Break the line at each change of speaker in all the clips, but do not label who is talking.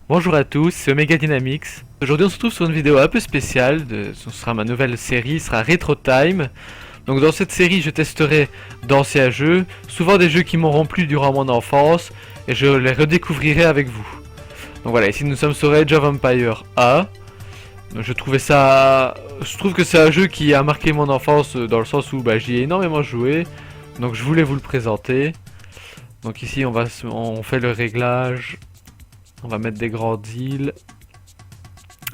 Bonjour à tous, c'est Omega Dynamics. Aujourd'hui on se retrouve sur une vidéo un peu spéciale, ce sera ma nouvelle série, ce sera Retro Time. Donc dans cette série je testerai d'anciens jeux, souvent des jeux qui m'auront plu durant mon enfance, et je les redécouvrirai avec vous. Donc voilà, ici nous sommes sur Age of Empires A. Donc je trouve que c'est un jeu qui a marqué mon enfance dans le sens où j'y ai énormément joué. Donc je voulais vous le présenter. Donc ici on fait le réglage. On va mettre des grandes îles.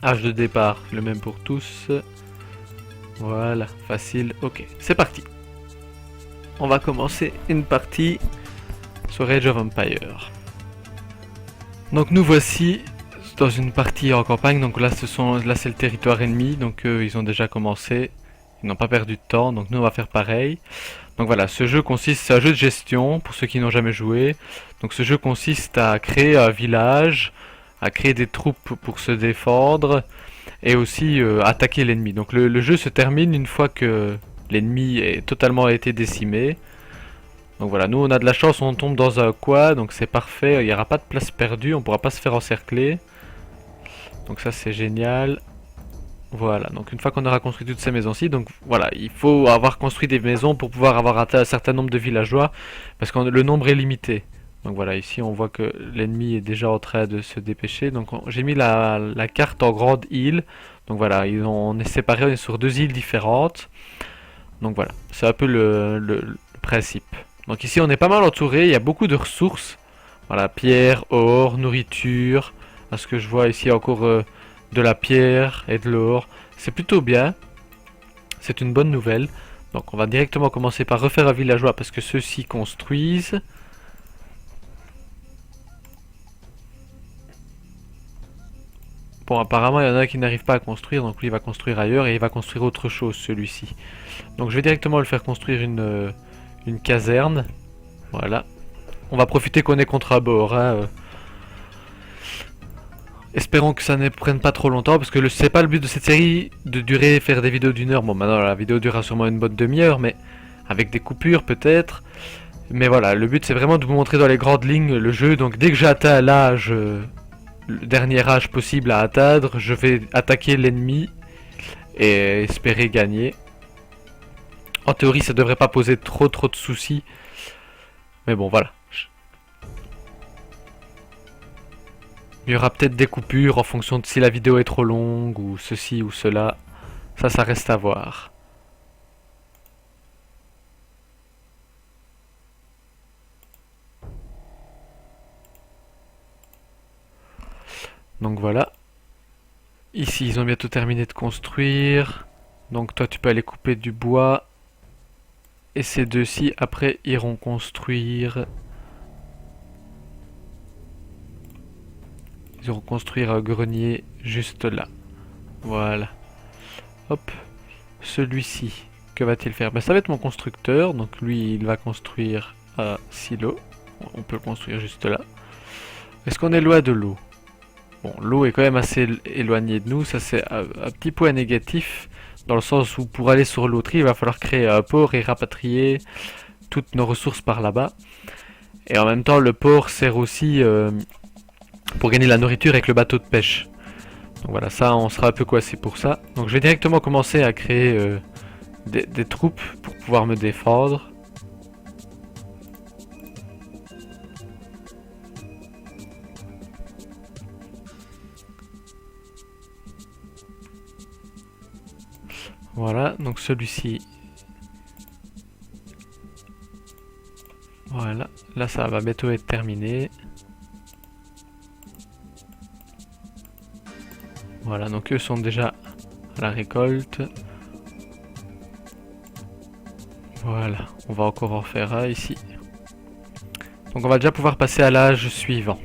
Âge de départ, le même pour tous. Voilà, facile. Ok, c'est parti. On va commencer une partie sur Age of Empires. Donc nous voici dans une partie en campagne. Donc là, c'est le territoire ennemi. Donc ils ont déjà commencé. Ils n'ont pas perdu de temps. Donc nous, on va faire pareil. Donc voilà, c'est un jeu de gestion pour ceux qui n'ont jamais joué. Donc ce jeu consiste à créer un village, à créer des troupes pour se défendre et aussi attaquer l'ennemi. Donc le jeu se termine une fois que l'ennemi est totalement été décimé. Donc voilà, nous on a de la chance, on tombe dans un coin, donc c'est parfait, il n'y aura pas de place perdue, on pourra pas se faire encercler. Donc ça c'est génial. Voilà, donc une fois qu'on aura construit toutes ces maisons-ci, donc voilà, il faut avoir construit des maisons pour pouvoir avoir atteint un certain nombre de villageois, parce que le nombre est limité. Donc voilà, ici on voit que l'ennemi est déjà en train de se dépêcher. Donc j'ai mis la carte en grande île. Donc voilà, on est séparés, on est sur deux îles différentes. Donc voilà, c'est un peu le principe. Donc ici on est pas mal entouré, il y a beaucoup de ressources. Voilà, pierre, or, nourriture. À ce que je vois ici encore de la pierre et de l'or. C'est plutôt bien. C'est une bonne nouvelle. Donc on va directement commencer par refaire un villageois parce que ceux-ci construisent. Bon, apparemment il y en a qui n'arrivent pas à construire, donc lui il va construire ailleurs et il va construire autre chose celui-ci. Donc je vais directement le faire construire une caserne. Voilà. On va profiter qu'on est contre un bord. Hein. Espérons que ça ne prenne pas trop longtemps parce que c'est pas le but de cette série de durer, faire des vidéos d'une heure. Bon, maintenant la vidéo durera sûrement une bonne demi-heure, mais avec des coupures peut-être. Mais voilà, le but c'est vraiment de vous montrer dans les grandes lignes le jeu. Donc dès que j'ai atteint l'âge, le dernier âge possible à atteindre, je vais attaquer l'ennemi et espérer gagner. En théorie, ça devrait pas poser trop de soucis. Mais bon, voilà. Il y aura peut-être des coupures en fonction de si la vidéo est trop longue ou ceci ou cela. Ça reste à voir. Donc voilà. Ici, ils ont bientôt terminé de construire. Donc toi, tu peux aller couper du bois. Et ces deux-ci, après, iront construire. Ils iront construire un grenier juste là. Voilà. Hop. Celui-ci, que va-t-il faire? Ça va être mon constructeur. Donc lui, il va construire un silo. On peut le construire juste là. Est-ce qu'on est loin de l'eau? Bon, l'eau est quand même assez éloignée de nous. Ça, c'est un petit point négatif. Dans le sens où pour aller sur l'autre île, il va falloir créer un port et rapatrier toutes nos ressources par là-bas. Et en même temps, le port sert aussi pour gagner la nourriture avec le bateau de pêche. Donc voilà, ça, on sera un peu coincé pour ça. Donc je vais directement commencer à créer des troupes pour pouvoir me défendre. Voilà, donc celui-ci. Voilà, là ça va bientôt être terminé. Voilà, donc eux sont déjà à la récolte. Voilà, on va encore en faire un ici. Donc on va déjà pouvoir passer à l'âge suivant.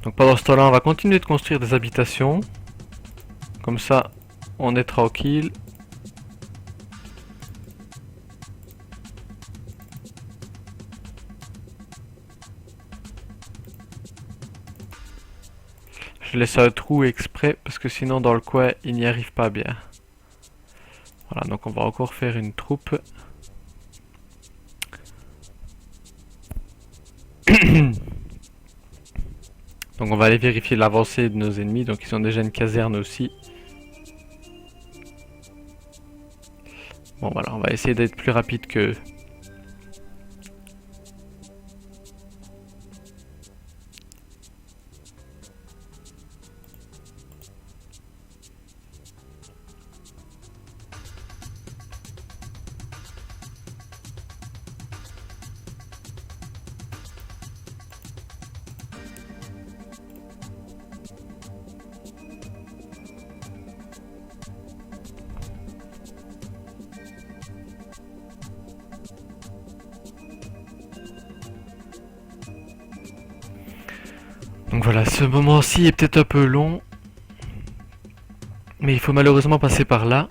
Donc pendant ce temps-là, on va continuer de construire des habitations. Comme ça, on est tranquille. Je laisse un trou exprès parce que sinon dans le coin, il n'y arrive pas bien. Voilà, donc on va encore faire une troupe. Donc on va aller vérifier l'avancée de nos ennemis. Donc ils ont déjà une caserne aussi. Bon voilà, on va essayer d'être plus rapide qu'eux. Donc voilà, ce moment-ci est peut-être un peu long. Mais il faut malheureusement passer par là.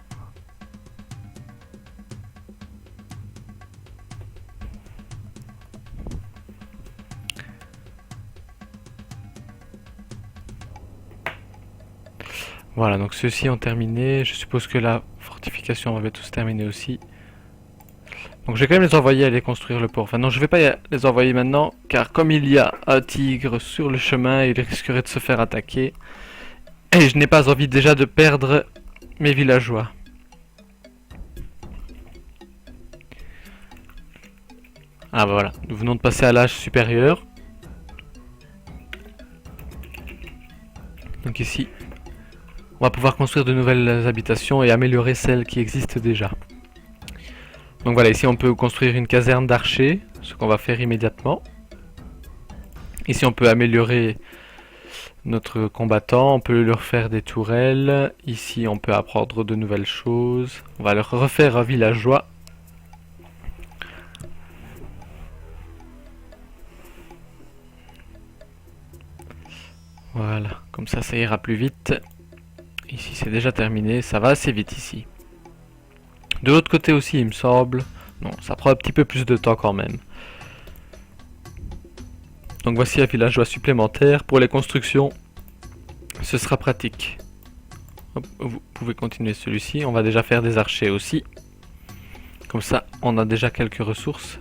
Voilà, donc ceux-ci ont terminé. Je suppose que la fortification va tous terminer aussi. Donc je vais quand même les envoyer aller construire le port. Enfin non, je vais pas les envoyer maintenant, car comme il y a un tigre sur le chemin, il risquerait de se faire attaquer. Et je n'ai pas envie déjà de perdre mes villageois. Ah bah voilà, nous venons de passer à l'âge supérieur. Donc ici, on va pouvoir construire de nouvelles habitations et améliorer celles qui existent déjà. Donc voilà, ici on peut construire une caserne d'archers, ce qu'on va faire immédiatement. Ici on peut améliorer notre combattant, on peut leur faire des tourelles. Ici on peut apprendre de nouvelles choses. On va leur refaire un villageois. Voilà, comme ça ira plus vite. Ici c'est déjà terminé, ça va assez vite ici. De l'autre côté aussi il me semble. Non, ça prend un petit peu plus de temps quand même. Donc voici un villageois supplémentaire. Pour les constructions, ce sera pratique. Hop, vous pouvez continuer celui-ci. On va déjà faire des archers aussi. Comme ça, on a déjà quelques ressources.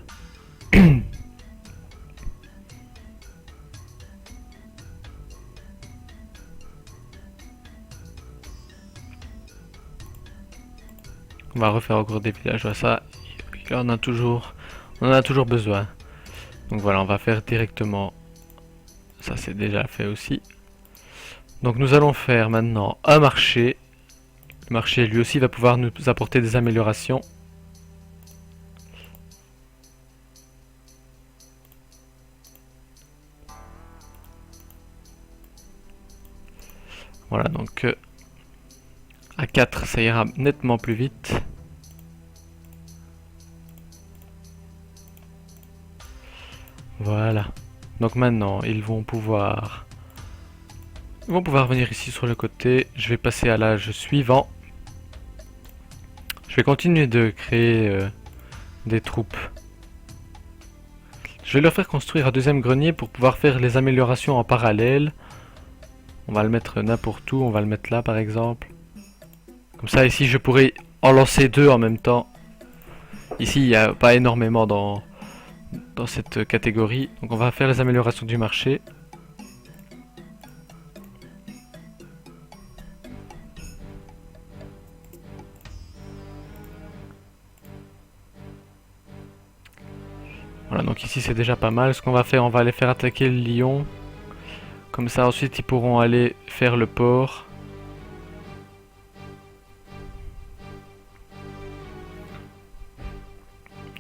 On va refaire encore des villageois. Ça, on en a toujours besoin. Donc voilà, on va faire directement. Ça, c'est déjà fait aussi. Donc nous allons faire maintenant un marché. Le marché lui aussi va pouvoir nous apporter des améliorations. Voilà, donc à 4 ça ira nettement plus vite. Voilà. Donc maintenant ils vont pouvoir venir ici sur le côté. Je vais passer à l'âge suivant. Je vais continuer de créer des troupes. Je vais leur faire construire un deuxième grenier pour pouvoir faire les améliorations en parallèle. On va le mettre n'importe où, on va le mettre là par exemple. Comme ça ici je pourrais en lancer deux en même temps. Ici il n'y a pas énormément dans cette catégorie. Donc on va faire les améliorations du marché. Voilà, donc ici c'est déjà pas mal. Ce qu'on va faire, on va aller faire attaquer le lion. Comme ça ensuite ils pourront aller faire le port.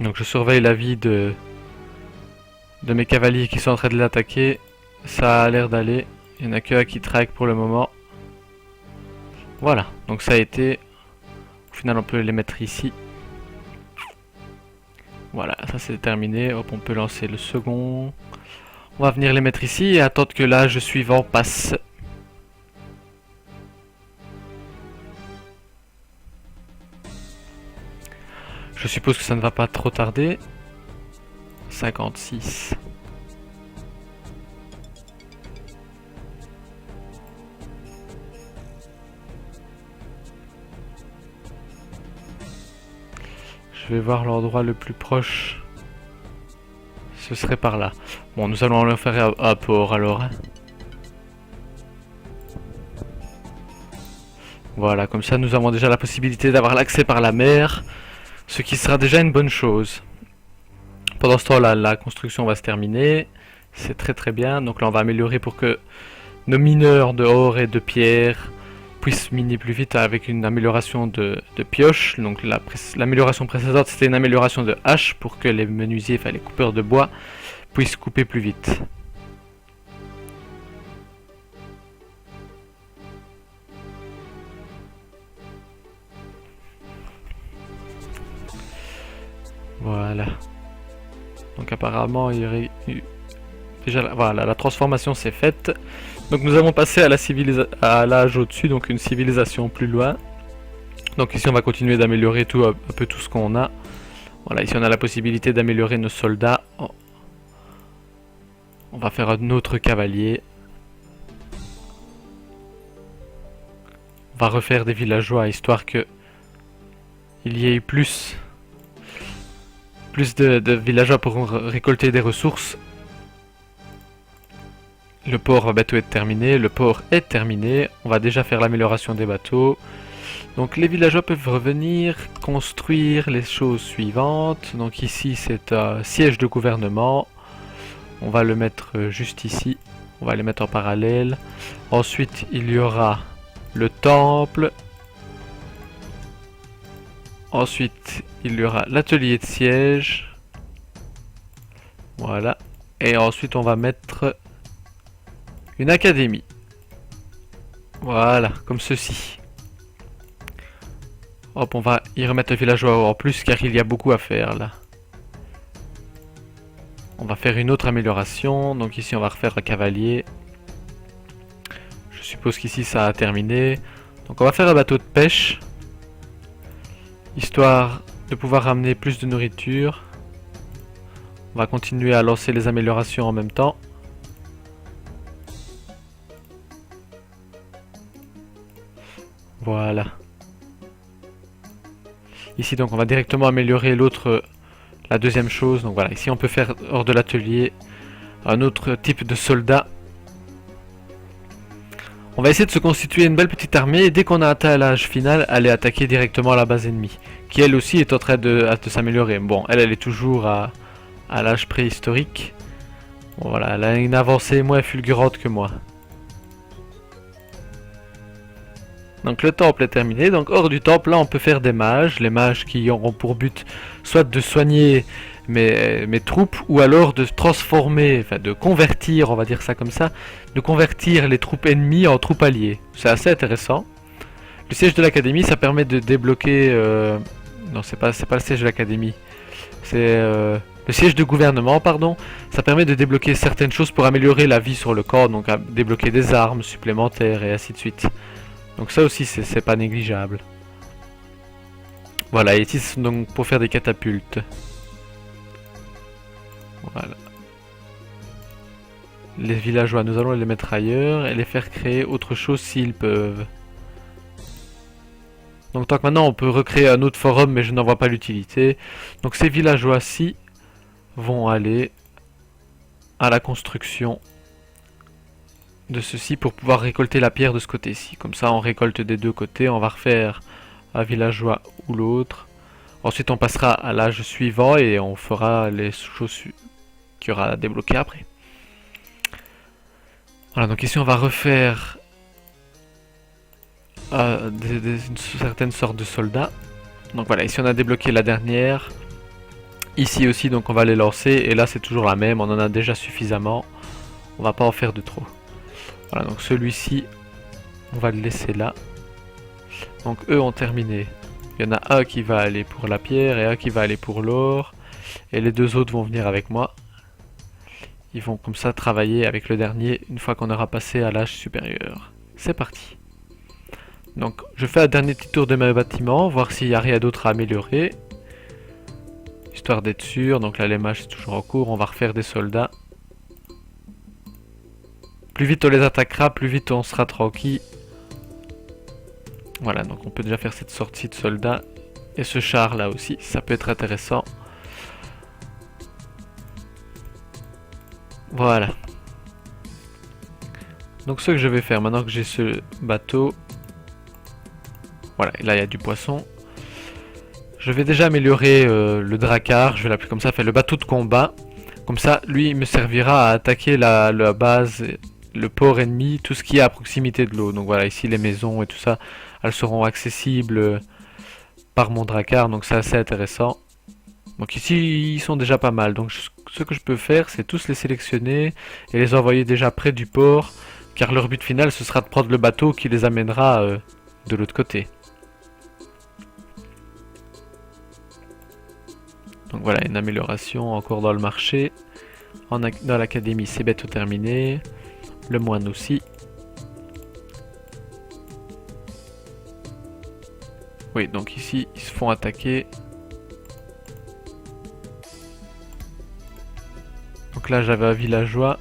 Donc je surveille la vie de mes cavaliers qui sont en train de l'attaquer. Ça a l'air d'aller. Il n'y en a que un qui traque pour le moment. Voilà, donc ça a été. Au final on peut les mettre ici. Voilà, ça c'est terminé. Hop, on peut lancer le second. On va venir les mettre ici et attendre que l'âge suivant passe. Je suppose que ça ne va pas trop tarder. 56. Je vais voir l'endroit le plus proche. Ce serait par là. Bon, nous allons leur faire un port alors. Voilà, comme ça nous avons déjà la possibilité d'avoir l'accès par la mer, ce qui sera déjà une bonne chose. Pendant ce temps-là, la construction va se terminer. C'est très très bien. Donc là, on va améliorer pour que nos mineurs de or et de pierre puissent miner plus vite avec une amélioration de pioche. Donc l'amélioration précédente, c'était une amélioration de hache pour que les menuisiers, enfin les coupeurs de bois, puissent couper plus vite. Voilà. Donc apparemment, il y aurait eu... Déjà, voilà, la transformation s'est faite. Donc nous avons passé à l'âge au-dessus, donc une civilisation plus loin. Donc ici on va continuer d'améliorer un peu tout ce qu'on a. Voilà, ici on a la possibilité d'améliorer nos soldats. Oh. On va faire un autre cavalier. On va refaire des villageois, histoire que il y ait plus de villageois pour récolter des ressources. Le port va bientôt être terminé. Le port est terminé. On va déjà faire l'amélioration des bateaux. Donc les villageois peuvent revenir construire les choses suivantes. Donc ici c'est un siège de gouvernement. On va le mettre juste ici. On va les mettre en parallèle. Ensuite il y aura le temple. Ensuite il y aura l'atelier de siège. Voilà. Et ensuite on va mettre une académie. Voilà, comme ceci. Hop, on va y remettre un villageois en plus car il y a beaucoup à faire là. On va faire une autre amélioration. Donc ici on va refaire un cavalier. Je suppose qu'ici ça a terminé. Donc on va faire un bateau de pêche. Histoire de pouvoir ramener plus de nourriture. On va continuer à lancer les améliorations en même temps. Voilà. Ici donc on va directement améliorer la deuxième chose. Donc voilà, ici on peut faire hors de l'atelier un autre type de soldat. On va essayer de se constituer une belle petite armée et dès qu'on a atteint l'âge final, aller attaquer directement la base ennemie. Qui elle aussi est en train de s'améliorer. Bon, elle est toujours à l'âge préhistorique. Bon voilà, elle a une avancée moins fulgurante que moi. Donc le temple est terminé, donc hors du temple là on peut faire des mages, les mages qui auront pour but soit de soigner mes troupes ou alors de transformer, enfin de convertir, on va dire ça comme ça, de convertir les troupes ennemies en troupes alliées. C'est assez intéressant. Le siège de l'académie ça permet de débloquer... Non c'est pas le siège de l'académie, c'est le siège de gouvernement pardon. Ça permet de débloquer certaines choses pour améliorer la vie sur le corps, donc à débloquer des armes supplémentaires et ainsi de suite. Donc ça aussi c'est pas négligeable. Voilà, et ici c'est donc pour faire des catapultes. Voilà. Les villageois, nous allons les mettre ailleurs et les faire créer autre chose s'ils peuvent. Donc tant que maintenant on peut recréer un autre forum mais je n'en vois pas l'utilité. Donc ces villageois-ci vont aller à la construction de ceci pour pouvoir récolter la pierre de ce côté-ci. Comme ça on récolte des deux côtés, on va refaire un villageois ou l'autre. Ensuite on passera à l'âge suivant et on fera les choses qu'il y aura à débloquer après. Voilà, donc ici on va refaire une certaine sorte de soldats. Donc voilà, ici on a débloqué la dernière. Ici aussi donc on va les lancer et là c'est toujours la même, on en a déjà suffisamment. On va pas en faire de trop. Voilà, donc celui-ci, on va le laisser là. Donc eux ont terminé. Il y en a un qui va aller pour la pierre et un qui va aller pour l'or. Et les deux autres vont venir avec moi. Ils vont comme ça travailler avec le dernier une fois qu'on aura passé à l'âge supérieur. C'est parti. Donc je fais un dernier petit tour de mes bâtiments, voir s'il n'y a rien d'autre à améliorer. Histoire d'être sûr. Donc là les mages c'est toujours en cours, on va refaire des soldats. Plus vite on les attaquera, plus vite on sera tranquille. Voilà, donc on peut déjà faire cette sortie de soldats. Et ce char là aussi, ça peut être intéressant. Voilà. Donc ce que je vais faire, maintenant que j'ai ce bateau, Voilà, et là il y a du poisson. Je vais déjà améliorer le drakkar, je vais l'appeler comme ça, fait le bateau de combat. Comme ça, lui, il me servira à attaquer la base, le port ennemi, tout ce qui est à proximité de l'eau. Donc voilà, ici les maisons et tout ça, elles seront accessibles par mon drakkar, donc c'est assez intéressant. Donc ici, ils sont déjà pas mal. Donc ce que je peux faire, c'est tous les sélectionner et les envoyer déjà près du port, car leur but final, ce sera de prendre le bateau qui les amènera de l'autre côté. Donc voilà, une amélioration encore dans le marché. Dans l'académie, c'est bientôt terminé. Le moine aussi. Oui, donc ici, ils se font attaquer. Donc là, j'avais un villageois.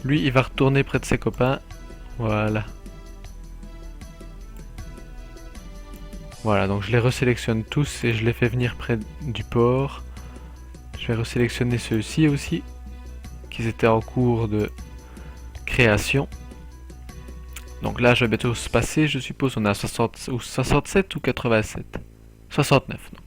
Lui, il va retourner près de ses copains. Voilà. Voilà, donc je les resélectionne tous et je les fais venir près du port. Je vais resélectionner ceux-ci aussi, qui étaient en cours de création. Donc là, je vais bientôt se passer, je suppose. On est à 60, ou 67 ou 87 69, donc.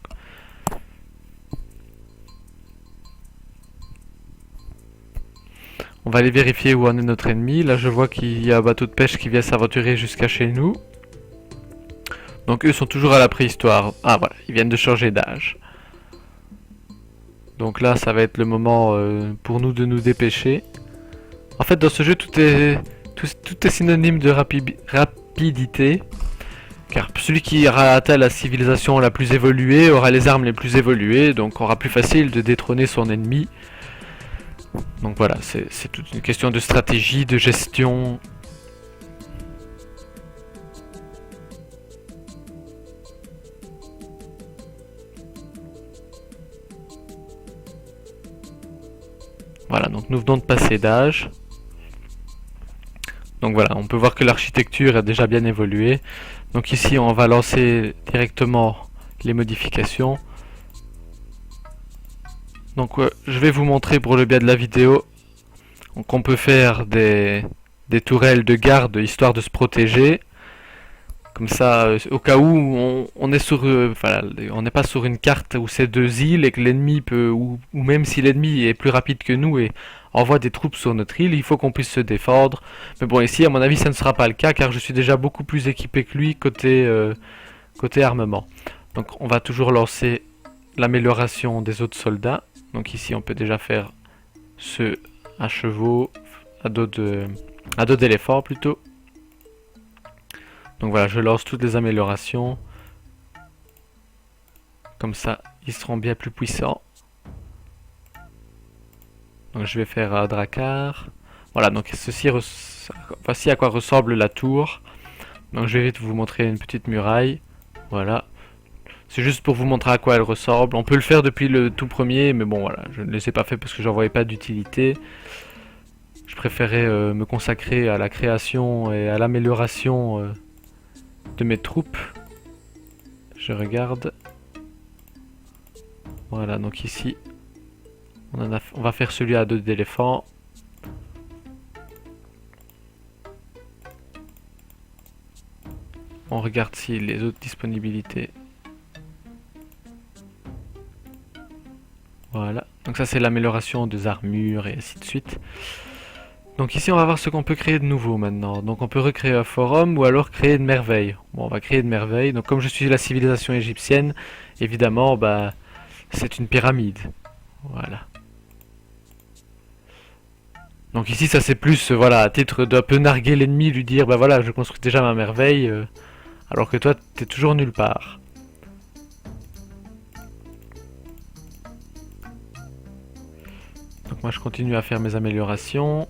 On va aller vérifier où en est notre ennemi. Là, je vois qu'il y a un bateau de pêche qui vient s'aventurer jusqu'à chez nous. Donc eux sont toujours à la préhistoire. Ah voilà, ils viennent de changer d'âge. Donc là, ça va être le moment pour nous de nous dépêcher. En fait, dans ce jeu, tout est synonyme de rapidité. Car celui qui aura atteint la civilisation la plus évoluée aura les armes les plus évoluées, donc aura plus facile de détrôner son ennemi. Donc voilà, c'est toute une question de stratégie, de gestion. Voilà, donc nous venons de passer d'âge. Donc voilà, on peut voir que l'architecture a déjà bien évolué. Donc ici, on va lancer directement les modifications. Donc je vais vous montrer pour le biais de la vidéo. Donc on peut faire des tourelles de garde histoire de se protéger. Comme ça, au cas où on est sur, voilà, on n'est pas sur une carte où c'est deux îles et que l'ennemi peut, ou même si l'ennemi est plus rapide que nous et envoie des troupes sur notre île, il faut qu'on puisse se défendre. Mais bon, ici, à mon avis, ça ne sera pas le cas car je suis déjà beaucoup plus équipé que lui côté armement. Donc, on va toujours lancer l'amélioration des autres soldats. Donc ici, on peut déjà faire ceux à chevaux, à dos d'éléphant plutôt. Donc voilà, je lance toutes les améliorations. Comme ça, ils seront bien plus puissants. Donc je vais faire un drakkar. Voilà, donc voici à quoi ressemble la tour. Donc je vais vite vous montrer une petite muraille. Voilà. C'est juste pour vous montrer à quoi elle ressemble. On peut le faire depuis le tout premier, mais bon voilà, je ne les ai pas fait parce que j'en voyais pas d'utilité. Je préférais me consacrer à la création et à l'amélioration de mes troupes. Je regarde. Voilà, donc ici, on va faire celui à dos d'éléphant. On regarde si les autres disponibilités. Voilà, donc ça c'est l'amélioration des armures et ainsi de suite. Donc ici on va voir ce qu'on peut créer de nouveau maintenant. Donc on peut recréer un forum ou alors créer une merveille. Bon, on va créer une merveille. Donc comme je suis la civilisation égyptienne, évidemment, bah, c'est une pyramide. Voilà. Donc ici ça c'est plus, voilà, à titre d'un peu narguer l'ennemi, lui dire, bah voilà, je construis déjà ma merveille, alors que toi t'es toujours nulle part. Donc moi je continue à faire mes améliorations.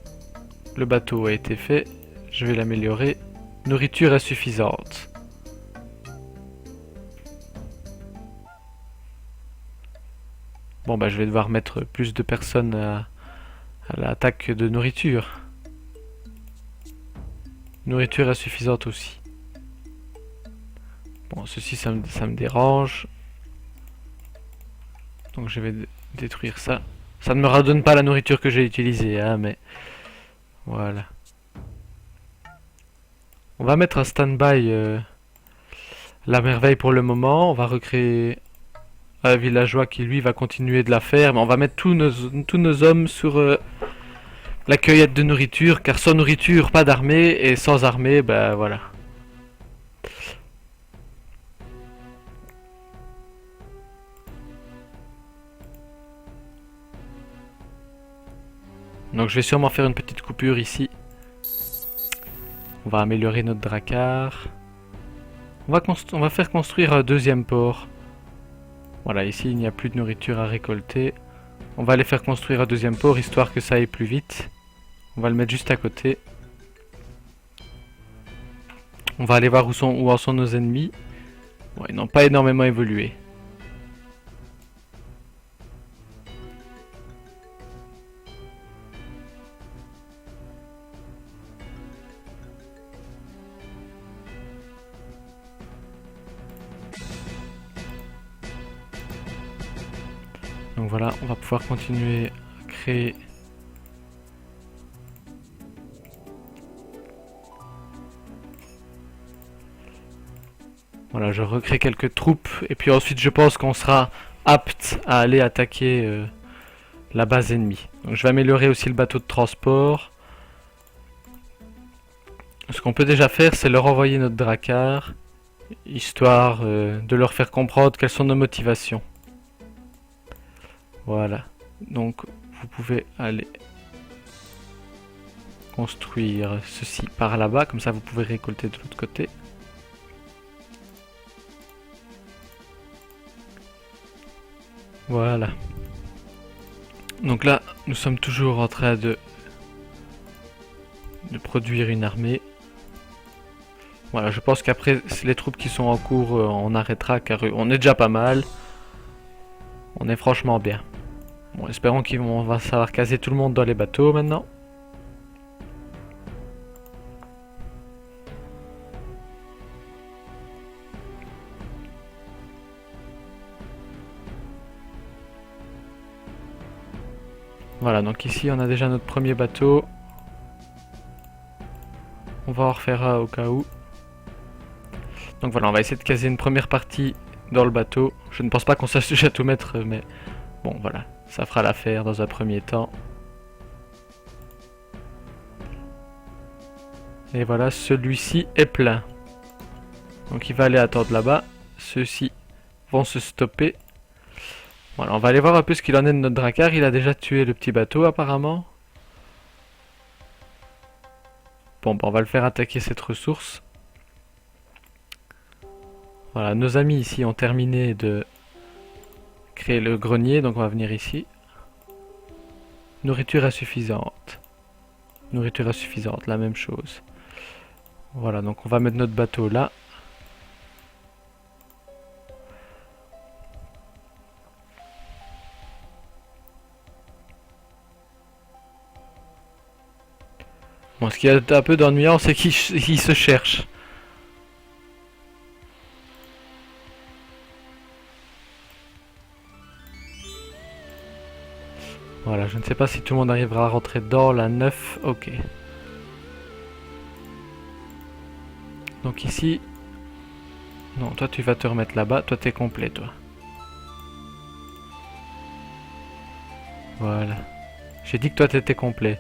Le bateau a été fait, je vais l'améliorer. Nourriture insuffisante. Bon bah je vais devoir mettre plus de personnes à l'attaque de nourriture. Nourriture insuffisante aussi. Bon, ceci ça me dérange. Donc je vais détruire ça. Ça ne me redonne pas la nourriture que j'ai utilisée, hein, mais... Voilà. On va mettre un stand-by la merveille pour le moment. On va recréer un villageois qui lui va continuer de la faire. Mais on va mettre tous nos hommes sur la cueillette de nourriture. Car sans nourriture, pas d'armée. Et sans armée, ben voilà. Donc je vais sûrement faire une petite coupure ici. On va améliorer notre drakkar. On va faire construire un deuxième port. Voilà, ici il n'y a plus de nourriture à récolter. On va aller faire construire un deuxième port histoire que ça aille plus vite. On va le mettre juste à côté. On va aller voir où en sont nos ennemis. Bon, ils n'ont pas énormément évolué. Donc voilà, on va pouvoir continuer à créer. Voilà, je recrée quelques troupes et puis ensuite je pense qu'on sera apte à aller attaquer la base ennemie. Donc je vais améliorer aussi le bateau de transport. Ce qu'on peut déjà faire, c'est leur envoyer notre drakkar, histoire de leur faire comprendre quelles sont nos motivations. Voilà, donc vous pouvez aller construire ceci par là-bas, comme ça vous pouvez récolter de l'autre côté. Voilà. Donc là, nous sommes toujours en train de produire une armée. Voilà, je pense qu'après les troupes qui sont en cours, on arrêtera car on est déjà pas mal. On est franchement bien. Bon, espérons qu'on va savoir caser tout le monde dans les bateaux maintenant. Voilà, donc ici on a déjà notre premier bateau. On va en refaire un au cas où. Donc voilà, on va essayer de caser une première partie dans le bateau. Je ne pense pas qu'on sache déjà tout mettre, mais bon voilà, ça fera l'affaire dans un premier temps. Et voilà, celui-ci est plein. Donc il va aller attendre là-bas. Ceux-ci vont se stopper. Voilà, on va aller voir un peu ce qu'il en est de notre drakkar. Il a déjà tué le petit bateau apparemment. Bon, bah, on va le faire attaquer cette ressource. Voilà, nos amis ici ont terminé de créer le grenier, donc on va venir ici. Nourriture insuffisante. Nourriture insuffisante, la même chose. Voilà, donc on va mettre notre bateau là. Bon, ce qui est un peu d'ennuyant, c'est qu'il se cherche. Voilà, je ne sais pas si tout le monde arrivera à rentrer dans la 9. Ok. Donc ici... Non, toi tu vas te remettre là-bas. Toi t'es complet, toi. Voilà. J'ai dit que toi t'étais complet.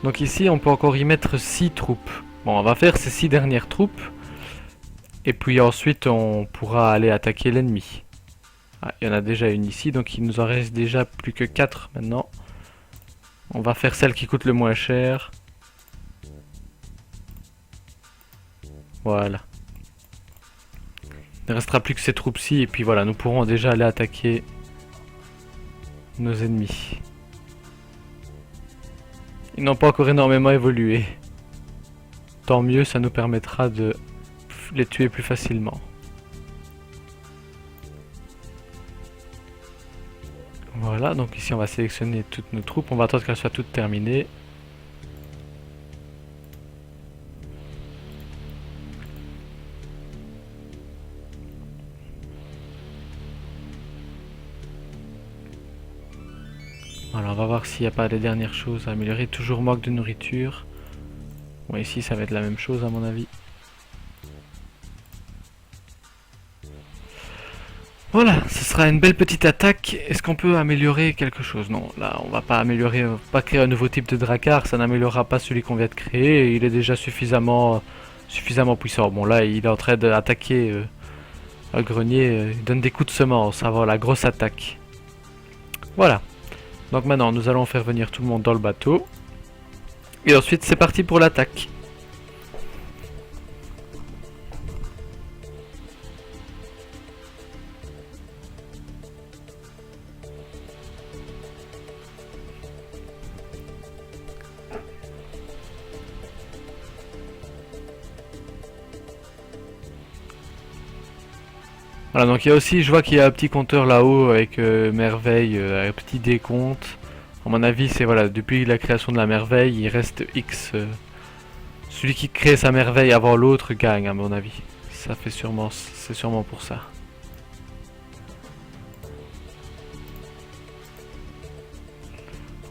Donc ici, on peut encore y mettre 6 troupes. Bon, on va faire ces 6 dernières troupes. Et puis ensuite, on pourra aller attaquer l'ennemi. Ah, il y en a déjà une ici, donc il nous en reste déjà plus que 4 maintenant. On va faire celle qui coûte le moins cher. Voilà. Il ne restera plus que ces troupes-ci, et puis voilà, nous pourrons déjà aller attaquer nos ennemis. Ils n'ont pas encore énormément évolué. Tant mieux, ça nous permettra de les tuer plus facilement. Voilà, donc ici on va sélectionner toutes nos troupes. On va attendre qu'elles soient toutes terminées. Voilà, on va voir s'il n'y a pas des dernières choses à améliorer. Toujours manque de nourriture. Bon, ici ça va être la même chose à mon avis. Voilà, ce sera une belle petite attaque. Est-ce qu'on peut améliorer quelque chose? Non, là on va pas améliorer, on va pas créer un nouveau type de Drakkar, ça n'améliorera pas celui qu'on vient de créer. Il est déjà suffisamment puissant. Bon là il est en train d'attaquer un grenier, il donne des coups de semence avant la grosse attaque. Voilà, donc maintenant nous allons faire venir tout le monde dans le bateau. Et ensuite c'est parti pour l'attaque. Voilà, donc il y a aussi, je vois qu'il y a un petit compteur là-haut avec merveille, un petit décompte. À mon avis, c'est voilà, depuis la création de la merveille, il reste X. Celui qui crée sa merveille avant l'autre gagne, à mon avis. Ça fait sûrement, c'est sûrement pour ça.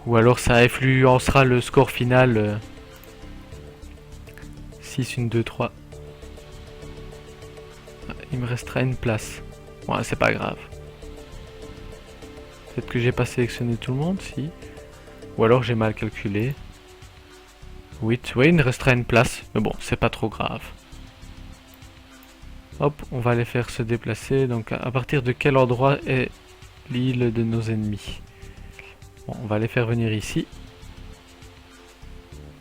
Ou alors ça influencera le score final. 6, 1, 2, 3. Il me restera une place. Ouais, c'est pas grave. Peut-être que j'ai pas sélectionné tout le monde, si. Ou alors j'ai mal calculé. 8, oui, il me restera une place. Mais bon, c'est pas trop grave. Hop, on va les faire se déplacer. Donc à partir de quel endroit est l'île de nos ennemis? Bon, on va les faire venir ici.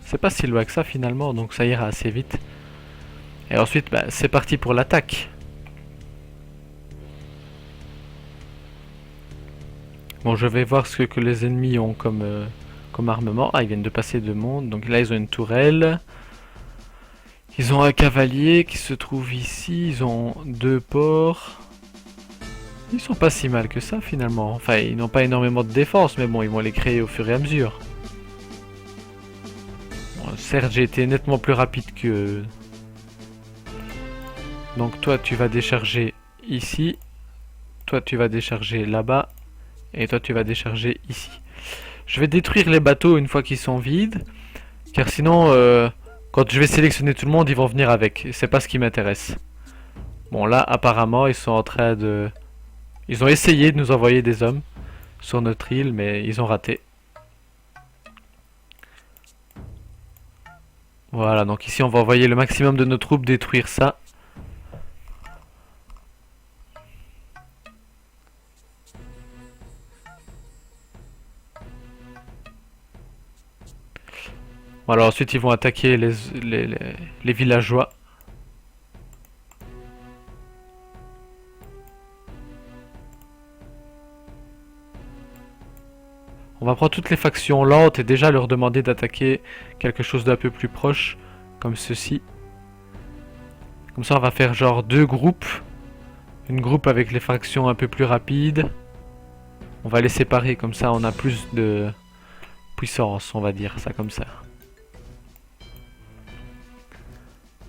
C'est pas si loin que ça finalement, donc ça ira assez vite. Et ensuite, bah, c'est parti pour l'attaque. Bon, je vais voir ce que les ennemis ont comme armement. Ah, ils viennent de passer de monde. Donc là, ils ont une tourelle. Ils ont un cavalier qui se trouve ici. Ils ont 2 ports. Ils sont pas si mal que ça finalement. Enfin, ils n'ont pas énormément de défense, mais bon, ils vont les créer au fur et à mesure. Bon, certes, j'ai été nettement plus rapide que... Donc toi, tu vas décharger ici. Toi, tu vas décharger là-bas. Et toi, tu vas décharger ici. Je vais détruire les bateaux une fois qu'ils sont vides. Car sinon, quand je vais sélectionner tout le monde, ils vont venir avec. C'est pas ce qui m'intéresse. Bon, là, apparemment, ils sont en train de... Ils ont essayé de nous envoyer des hommes sur notre île, mais ils ont raté. Voilà, donc ici, on va envoyer le maximum de nos troupes détruire ça. Voilà, ensuite, ils vont attaquer les villageois. On va prendre toutes les factions lentes et déjà leur demander d'attaquer quelque chose d'un peu plus proche, comme ceci. Comme ça, on va faire genre 2 groupes. Une groupe avec les factions un peu plus rapides. On va les séparer, comme ça on a plus de puissance, on va dire ça comme ça.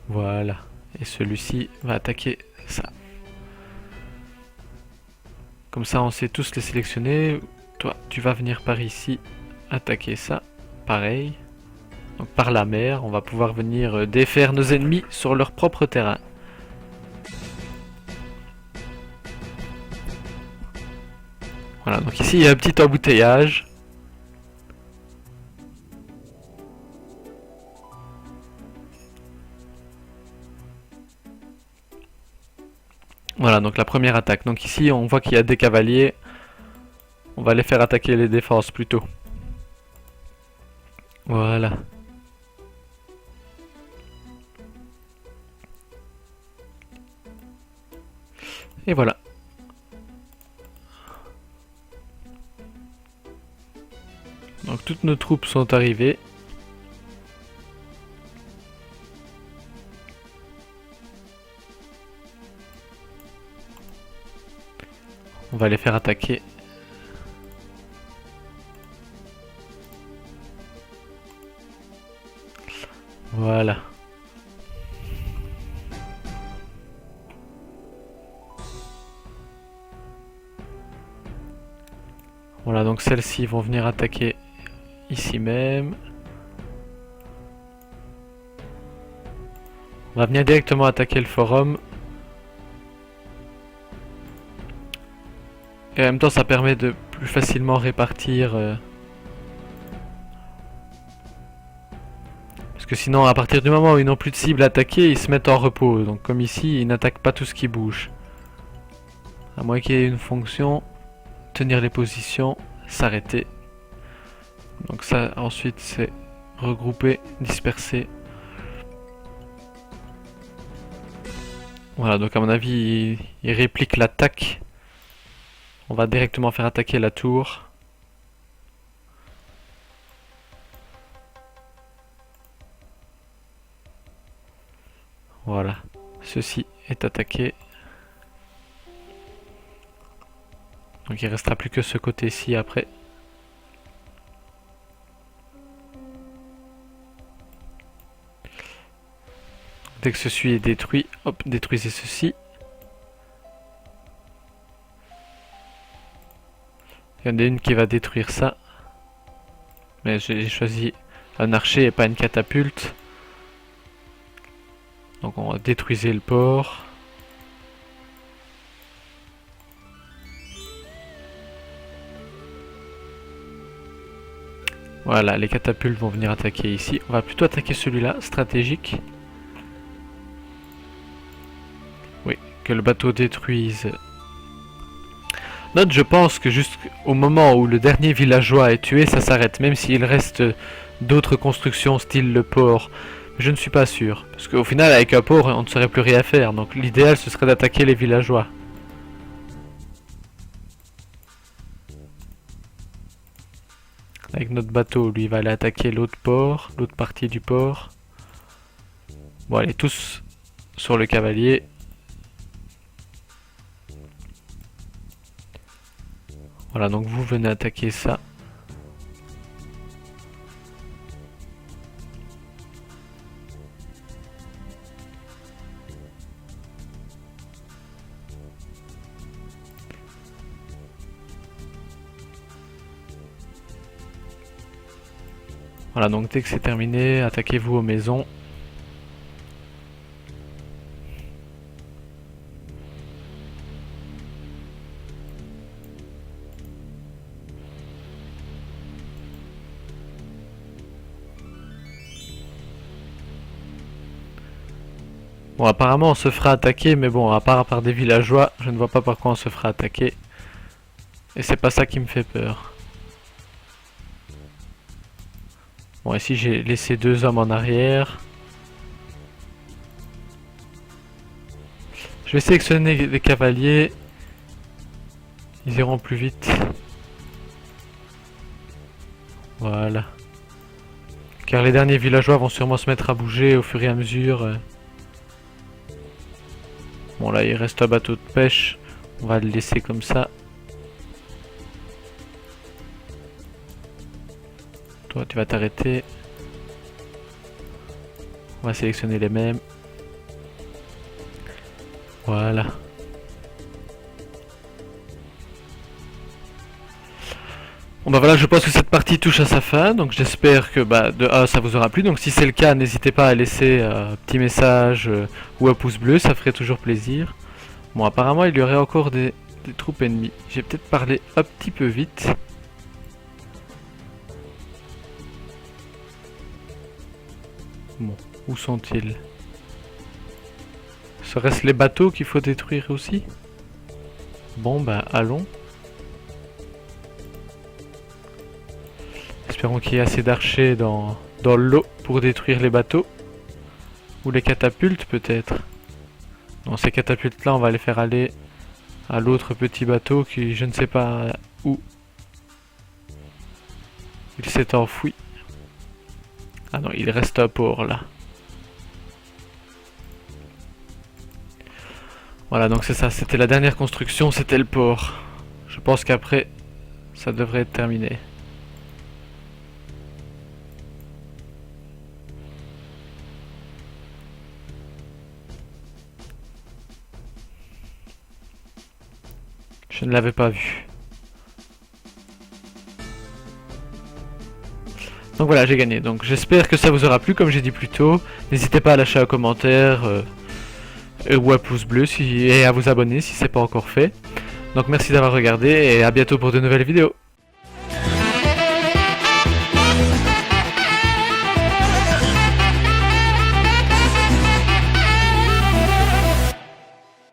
Voilà. Et celui-ci va attaquer ça. Comme ça on sait tous les sélectionner. Toi, tu vas venir par ici, attaquer ça. Pareil. Donc par la mer, on va pouvoir venir défaire nos ennemis sur leur propre terrain. Voilà, donc ici il y a un petit embouteillage. Voilà, donc la première attaque. Donc ici on voit qu'il y a des cavaliers. On va les faire attaquer les défenses plutôt. Voilà. Et voilà. Donc toutes nos troupes sont arrivées. On va les faire attaquer. Voilà. Voilà, donc celles-ci vont venir attaquer ici même. On va venir directement attaquer le forum. Et en même temps, ça permet de plus facilement répartir. Parce que sinon, à partir du moment où ils n'ont plus de cible attaquée, ils se mettent en repos. Donc comme ici, ils n'attaquent pas tout ce qui bouge. À moins qu'il y ait une fonction, tenir les positions, s'arrêter. Donc ça, ensuite, c'est regrouper, disperser. Voilà, donc à mon avis, il réplique l'attaque. On va directement faire attaquer la tour. Voilà, ceci est attaqué. Donc il restera plus que ce côté-ci après. Dès que ceci est détruit, hop, détruisez ceci. Il y en a une qui va détruire ça. Mais j'ai choisi un archer et pas une catapulte. Donc on va détruire le port. Voilà, les catapultes vont venir attaquer ici. On va plutôt attaquer celui-là, stratégique. Oui, que le bateau détruise. Note, je pense que jusqu'au moment où le dernier villageois est tué, ça s'arrête. Même s'il reste d'autres constructions style le port. Je ne suis pas sûr. Parce qu'au final, avec un port, on ne saurait plus rien faire. Donc l'idéal, ce serait d'attaquer les villageois. Avec notre bateau, lui, il va aller attaquer l'autre port, l'autre partie du port. Bon, allez, tous sur le cavalier. Voilà, donc vous venez attaquer ça. Voilà, donc dès que c'est terminé, attaquez-vous aux maisons. Bon, apparemment on se fera attaquer, mais bon, à part par des villageois, je ne vois pas par quoi on se fera attaquer. Et c'est pas ça qui me fait peur. Bon, ici j'ai laissé 2 hommes en arrière. Je vais sélectionner les cavaliers. Ils iront plus vite. Voilà. Car les derniers villageois vont sûrement se mettre à bouger au fur et à mesure. Bon, là il reste un bateau de pêche. On va le laisser comme ça. Toi tu vas t'arrêter. On va sélectionner les mêmes. Voilà. Bon bah voilà, je pense que cette partie touche à sa fin, donc j'espère que de A ça vous aura plu. Donc si c'est le cas, n'hésitez pas à laisser un petit message ou un pouce bleu, ça ferait toujours plaisir. Bon, apparemment il y aurait encore des troupes ennemies. J'ai peut-être parlé un petit peu vite. Bon, où sont-ils? Serait-ce les bateaux qu'il faut détruire aussi? Bon bah allons. Espérons qu'il y ait assez d'archers dans l'eau pour détruire les bateaux. Ou les catapultes peut-être. Non, ces catapultes là on va les faire aller à l'autre petit bateau qui je ne sais pas où. Il s'est enfoui. Ah non, il reste un port là. Voilà, donc c'est ça, c'était la dernière construction, c'était le port. Je pense qu'après, ça devrait être terminé. Je ne l'avais pas vu. Donc voilà, j'ai gagné. Donc j'espère que ça vous aura plu, comme j'ai dit plus tôt. N'hésitez pas à lâcher un commentaire ou un pouce bleu et à vous abonner si c'est pas encore fait. Donc merci d'avoir regardé et à bientôt pour de nouvelles vidéos.